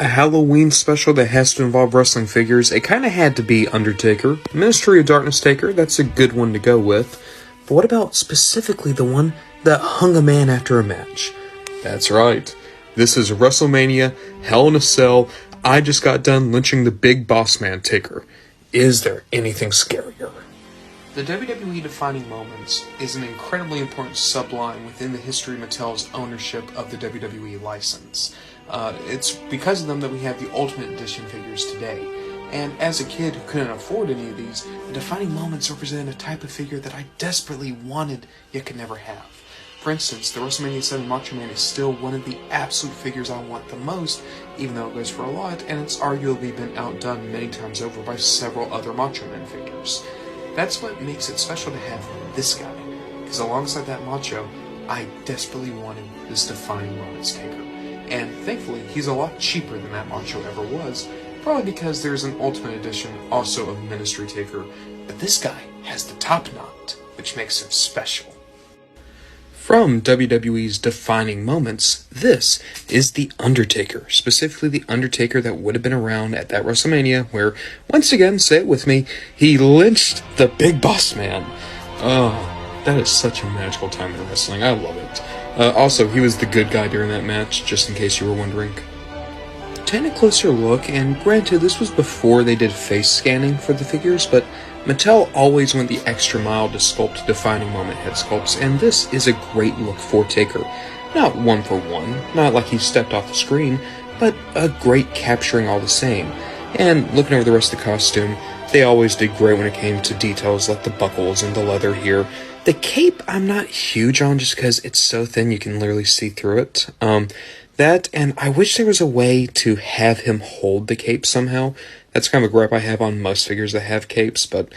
A Halloween special that has to involve wrestling figures, it kind of had to be Undertaker. Ministry of Darkness Taker, that's a good one to go with. But what about specifically the one that hung a man after a match? That's right. This is WrestleMania, Hell in a Cell. I just got done lynching the big boss man Taker. Is there anything scarier? The WWE Defining Moments is an incredibly important subline within the history of Mattel's ownership of the WWE license. It's because of them that we have the Ultimate Edition figures today. And as a kid who couldn't afford any of these, the Defining Moments represented a type of figure that I desperately wanted yet could never have. For instance, the WrestleMania 7 Macho Man is still one of the absolute figures I want the most, even though it goes for a lot, and it's arguably been outdone many times over by several other Macho Man figures. That's what makes it special to have this guy, because alongside that Macho, I desperately wanted this Defining Moments Taker. And thankfully, he's a lot cheaper than that Macho ever was, probably because there's an Ultimate Edition also of Ministry Taker, but this guy has the top knot, which makes him special. From WWE's Defining Moments, this is The Undertaker, specifically the Undertaker that would have been around at that WrestleMania where, once again, say it with me, he lynched the Big Boss Man. Oh, that is such a magical time in wrestling. I love it. Also, he was the good guy during that match, just in case you were wondering. Taking a closer look, and granted, this was before they did face scanning for the figures, but Mattel always went the extra mile to sculpt Defining Moment head sculpts, and this is a great look for Taker. Not one for one, not like he stepped off the screen, but a great capturing all the same. And looking over the rest of the costume, they always did great when it came to details like the buckles and the leather here. The cape, I'm not huge on just because it's so thin you can literally see through it. That, and I wish there was a way to have him hold the cape somehow. That's kind of a gripe I have on most figures that have capes, but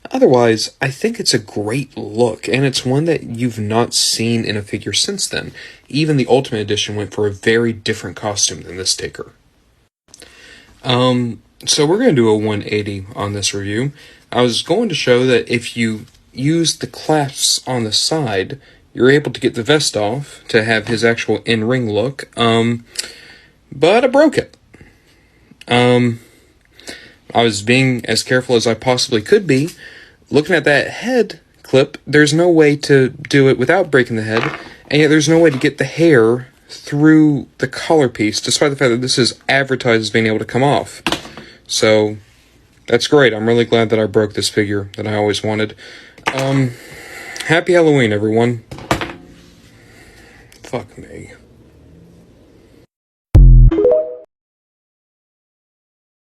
otherwise, I think it's a great look, and it's one that you've not seen in a figure since then. Even the Ultimate Edition went for a very different costume than this Taker. So we're going to do a 180 on this review. I was going to show that if you use the clasps on the side, you're able to get the vest off to have his actual in-ring look, but I broke it. I was being as careful as I possibly could be. Looking at that head clip, there's no way to do it without breaking the head, and yet there's no way to get the hair through the collar piece, despite the fact that this is advertised as being able to come off. So, that's great. I'm really glad that I broke this figure that I always wanted. Happy Halloween, everyone. Fuck me.